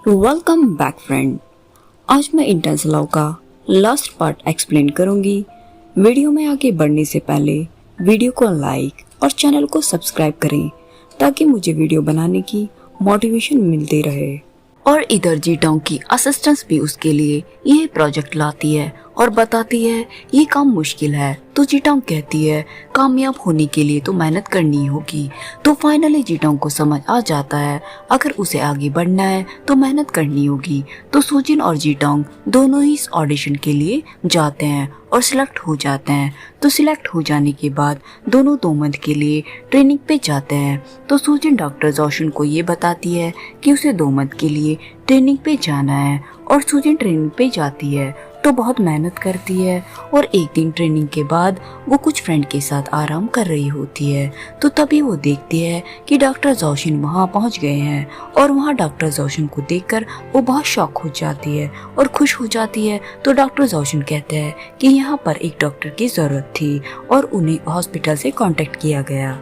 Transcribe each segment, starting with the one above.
Welcome back friend. आज मैं intense love का लास्ट पार्ट एक्सप्लेन करूंगी। वीडियो में आगे बढ़ने से पहले वीडियो को लाइक और चैनल को सब्सक्राइब करें ताकि मुझे वीडियो बनाने की मोटिवेशन मिलती रहे। और इधर जीटोंग की असिस्टेंस भी उसके लिए यही प्रोजेक्ट लाती है और बताती है ये काम मुश्किल है। तो जीटोंग कहती है कामयाब होने के लिए तो मेहनत करनी होगी। तो फाइनली जीटोंग को समझ आ जाता है अगर उसे आगे बढ़ना है तो मेहनत करनी होगी। तो सुजिन और जीटोंग दोनों ही इस ऑडिशन के लिए जाते हैं और सिलेक्ट हो जाते हैं। तो सिलेक्ट हो जाने के बाद दोनों 2 मंथ के लिए ट्रेनिंग पे जाते हैं। तो सुजिन डॉक्टर जोशन को ये बताती है कि उसे 2 मंथ के लिए ट्रेनिंग पे जाना है और सुजिन ट्रेनिंग पे जाती है तो बहुत मेहनत करती है। और एक दिन ट्रेनिंग के बाद वो कुछ फ्रेंड के साथ आराम कर रही होती है। तो तभी वो देखती है कि डॉक्टर जोशन वहाँ पहुँच गए हैं और वहाँ डॉक्टर जोशन को देखकर वो बहुत शॉक हो जाती है और खुश हो जाती है। तो डॉक्टर जोशन कहते हैं कि यहाँ पर एक डॉक्टर की जरूरत थी और उन्हें हॉस्पिटल से कांटेक्ट किया गया,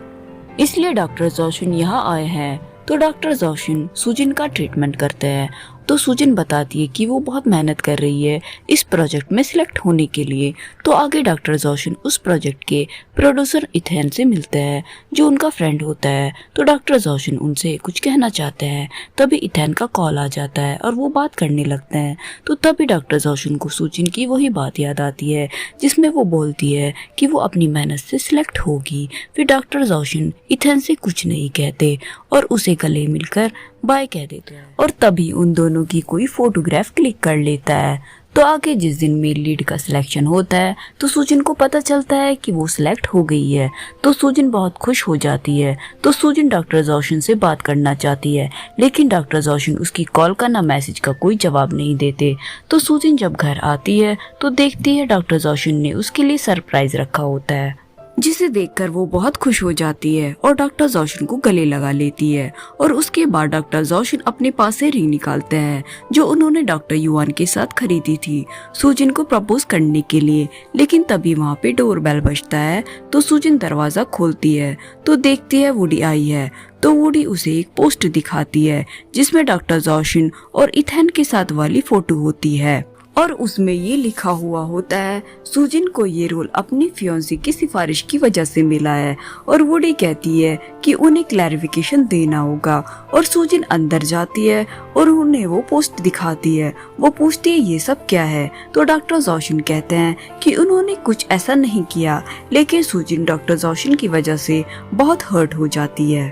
इसलिए डॉक्टर जोशन यहाँ आए हैं। तो डॉक्टर जोशन सुजिन का ट्रीटमेंट करते हैं। तो सुजिन बताती है कि वो बहुत मेहनत कर रही है इस प्रोजेक्ट में सिलेक्ट होने के लिए। तो आगे डॉक्टर जोशन उस प्रोजेक्ट के प्रोड्यूसर इथेन से मिलते हैं जो उनका फ्रेंड होता है। तो डॉक्टर जोशन उनसे कुछ कहना चाहते हैं, तभी इथेन का कॉल आ जाता है और वो बात करने लगते हैं। तो तभी डॉक्टर जोशन को सुजिन की वही बात याद आती है जिसमें वो बोलती है कि वो अपनी मेहनत से सिलेक्ट होगी। फिर डॉक्टर जोशन इथेन से कुछ नहीं कहते और उसे गले मिलकर बाय कह देते हैं और तभी उन दोनों की कोई फोटोग्राफ क्लिक कर लेता है। तो आगे जिस दिन मेल लीड का सिलेक्शन होता है तो सुजिन को पता चलता है कि वो सिलेक्ट हो गई है। तो सुजिन बहुत खुश हो जाती है। तो सुजिन डॉक्टर जोशन से बात करना चाहती है लेकिन डॉक्टर जोशन उसकी कॉल का ना मैसेज का कोई जवाब नहीं देते। तो सुजिन जब घर आती है तो देखती है डॉक्टर जोशन ने उसके लिए सरप्राइज रखा होता है जिसे देखकर वो बहुत खुश हो जाती है और डॉक्टर जोशन को गले लगा लेती है। और उसके बाद डॉक्टर जोशन अपने पास से रिंग निकालते हैं जो उन्होंने डॉक्टर युआन के साथ खरीदी थी सुजिन को प्रपोज करने के लिए। लेकिन तभी वहाँ पे डोर बेल बजता है तो सुजिन दरवाजा खोलती है तो देखती है वुडी आई है। तो वुडी उसे एक पोस्ट दिखाती है जिसमें डॉक्टर जोशन और इथेन के साथ वाली फोटो होती है और उसमें ये लिखा हुआ होता है सुजिन को ये रोल अपनी फियांसी की सिफारिश की वजह से मिला है। और वुडी कहती है कि उन्हें क्लैरिफिकेशन देना होगा और सुजिन अंदर जाती है और उन्हें वो पोस्ट दिखाती है। वो पूछती है ये सब क्या है। तो डॉक्टर जोशन कहते हैं कि उन्होंने कुछ ऐसा नहीं किया लेकिन सुजिन डॉक्टर जोशन की वजह से बहुत हर्ट हो जाती है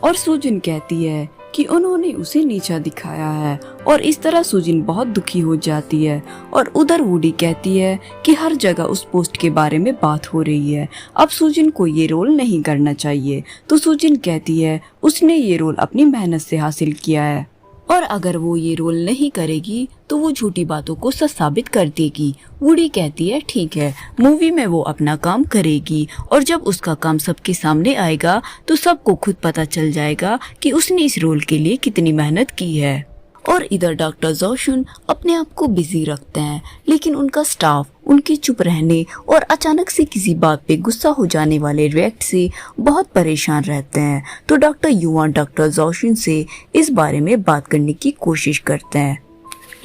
और सुजिन कहती है कि उन्होंने उसे नीचा दिखाया है और इस तरह सुजिन बहुत दुखी हो जाती है। और उधर वुडी कहती है कि हर जगह उस पोस्ट के बारे में बात हो रही है, अब सुजिन को ये रोल नहीं करना चाहिए। तो सुजिन कहती है उसने ये रोल अपनी मेहनत से हासिल किया है और अगर वो ये रोल नहीं करेगी तो वो झूठी बातों को सच साबित कर देगी। वुडी कहती है ठीक है, मूवी में वो अपना काम करेगी और जब उसका काम सबके सामने आएगा तो सबको खुद पता चल जाएगा कि उसने इस रोल के लिए कितनी मेहनत की है। और इधर डॉक्टर जोशन अपने आप को बिजी रखते हैं लेकिन उनका स्टाफ उनके चुप रहने और अचानक से किसी बात पे गुस्सा हो जाने वाले रिएक्ट से बहुत परेशान रहते हैं। तो डॉक्टर युआन डॉक्टर जोशन से इस बारे में बात करने की कोशिश करते हैं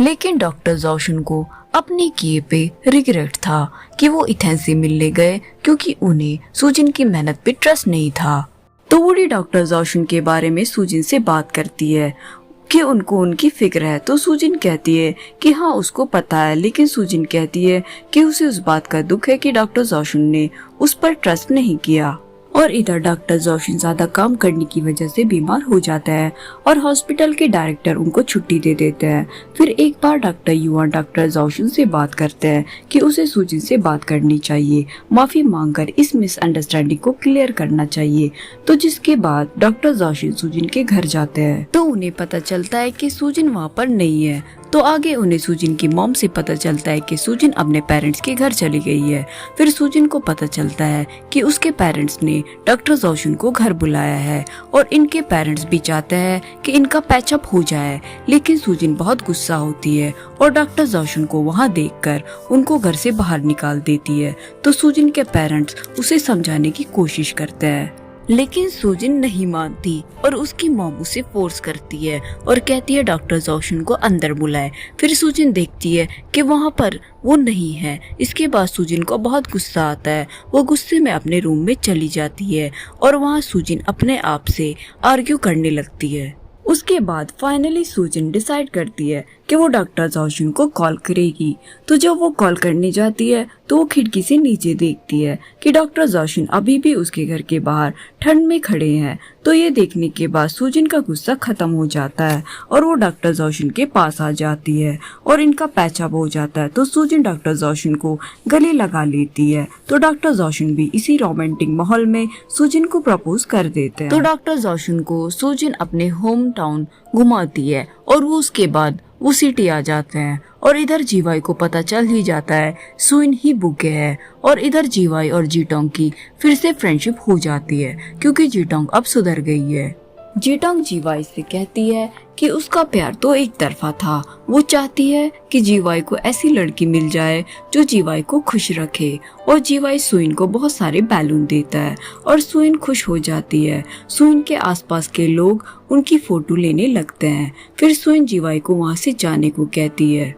लेकिन डॉक्टर जोशन को अपने किए पे रिग्रेट था कि वो इथेन से मिलने गए क्योंकि उन्हें सुजिन की मेहनत पे ट्रस्ट नहीं था। तो वुडी डॉक्टर जोशन के बारे में सुजिन से बात करती है कि उनको उनकी फिक्र है। तो सुजिन कहती है कि हाँ उसको पता है, लेकिन सुजिन कहती है कि उसे उस बात का दुख है कि डॉक्टर जोशन ने उस पर ट्रस्ट नहीं किया। और इधर डॉक्टर जोशन ज्यादा काम करने की वजह से बीमार हो जाता है और हॉस्पिटल के डायरेक्टर उनको छुट्टी दे देते हैं। फिर एक बार डॉक्टर युआन डॉक्टर जोशन से बात करते हैं कि उसे सुजिन से बात करनी चाहिए, माफी मांगकर इस मिसअंडरस्टैंडिंग को क्लियर करना चाहिए। तो जिसके बाद डॉक्टर जोशन सुजिन के घर जाते हैं तो उन्हें पता चलता है कि सुजिन वहाँ पर नहीं है। तो आगे उन्हें सुजिन की मॉम से पता चलता है कि सुजिन अपने पेरेंट्स के घर चली गई है। फिर सुजिन को पता चलता है कि उसके पेरेंट्स ने डॉक्टर जोशन को घर बुलाया है और इनके पेरेंट्स भी चाहते हैं कि इनका पैचअप हो जाए, लेकिन सुजिन बहुत गुस्सा होती है और डॉक्टर जोशन को वहाँ देखकर उनको घर से बाहर निकाल देती है। तो सुजिन के पेरेंट्स उसे समझाने की कोशिश करते हैं लेकिन सुजिन नहीं मानती और उसकी मॉम उसे फोर्स करती है और कहती है डॉक्टर जोशन को अंदर बुलाए। फिर सुजिन देखती है कि वहाँ पर वो नहीं है। इसके बाद सुजिन को बहुत गुस्सा आता है। वो गुस्से में अपने रूम में चली जाती है और वहाँ सुजिन अपने आप से आर्ग्यू करने लगती है। उसके बाद फाइनली सुजिन डिसाइड करती है कि वो डॉक्टर जोशन को कॉल करेगी। तो जब वो कॉल करने जाती है तो वो खिड़की से नीचे देखती है कि डॉक्टर जोशन अभी भी उसके घर के बाहर ठंड में खड़े हैं। तो ये देखने के बाद सुजिन का गुस्सा खत्म हो जाता है और वो डॉक्टर जोशन के पास आ जाती है और इनका पैचअप हो जाता है। तो सुजिन डॉक्टर जोशन को गले लगा लेती है। तो डॉक्टर जोशन भी इसी रोमांटिक माहौल में सुजिन को प्रपोज कर देते हैं। तो डॉक्टर जोशन को सुजिन अपने होम टाउन घुमाती है और वो उसके बाद वो सिटी आ जाते हैं और इधर जीवाई को पता चल ही जाता है सुइन ही बुके है और इधर जीवाई और जीटोंग की फिर से फ्रेंडशिप हो जाती है क्योंकि जीटोंग अब सुधर गई है। जीटोंग जीवाई से कहती है कि उसका प्यार तो एक तरफा था। वो चाहती है कि जीवाई को ऐसी लड़की मिल जाए जो जीवाई को खुश रखे और जीवाई सुइन को बहुत सारे बैलून देता है और सुइन खुश हो जाती है। सुइन के आसपास के लोग उनकी फोटो लेने लगते हैं। फिर सुइन जीवाई को वहाँ से जाने को कहती है,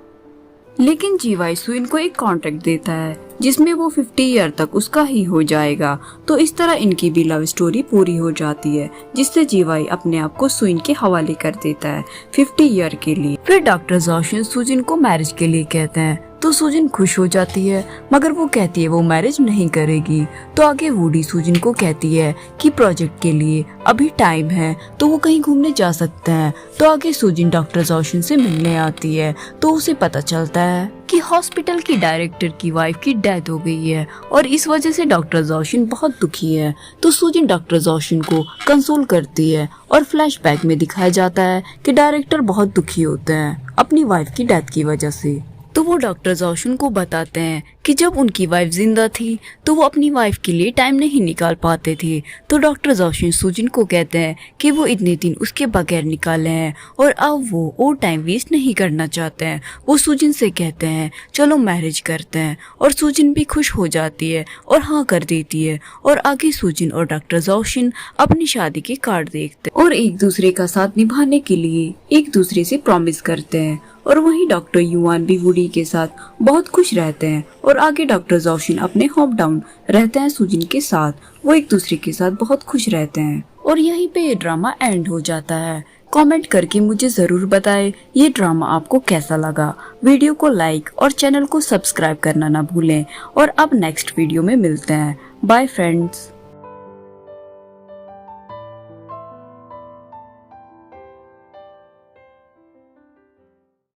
लेकिन जीवाई सुइन को एक कॉन्ट्रैक्ट देता है जिसमें वो 50 ईयर तक उसका ही हो जाएगा। तो इस तरह इनकी भी लव स्टोरी पूरी हो जाती है जिससे जीवाई अपने आप को सुइन के हवाले कर देता है 50 ईयर के लिए। फिर डॉक्टर जोशन सुजिन को मैरिज के लिए कहते हैं तो सुजिन खुश हो जाती है मगर वो कहती है वो मैरिज नहीं करेगी। तो आगे वूडी सुजिन को कहती है कि प्रोजेक्ट के लिए अभी टाइम है तो वो कहीं घूमने जा सकते हैं। तो आगे सुजिन डॉक्टर जोशन से मिलने आती है तो उसे पता चलता है कि हॉस्पिटल की डायरेक्टर की वाइफ की डेथ हो गई है और इस वजह से डॉक्टर जोशन बहुत दुखी है। तो सुजिन डॉक्टर जोशन को कंसोल करती है और फ्लैशबैक में दिखाया जाता है कि डायरेक्टर बहुत दुखी होते हैं अपनी वाइफ की डेथ की वजह से। तो वो डॉक्टर जोशन को बताते हैं कि जब उनकी वाइफ जिंदा थी तो वो अपनी वाइफ के लिए टाइम नहीं निकाल पाते थे। तो डॉक्टर जोशन सुजिन को कहते हैं कि वो इतने दिन उसके बगैर निकाले हैं और अब वो और टाइम वेस्ट नहीं करना चाहते हैं। वो सुजिन से कहते हैं चलो मैरिज करते हैं और सुजिन भी खुश हो जाती है और हाँ कर देती है। और आगे सुजिन और डॉक्टर जोशन अपनी शादी के कार्ड देखते हैं और एक दूसरे का साथ निभाने के लिए एक दूसरे से प्रॉमिस करते हैं। और वहीं डॉक्टर युआन भी वुडी के साथ बहुत खुश रहते हैं और आगे डॉक्टर जोशन अपने होम टाउन रहते हैं सुजिन के साथ। वो एक दूसरे के साथ बहुत खुश रहते हैं और यहीं पे ये ड्रामा एंड हो जाता है। कमेंट करके मुझे जरूर बताएं ये ड्रामा आपको कैसा लगा। वीडियो को लाइक और चैनल को सब्सक्राइब करना ना भूलें और अब नेक्स्ट वीडियो में मिलते हैं। Bye friends.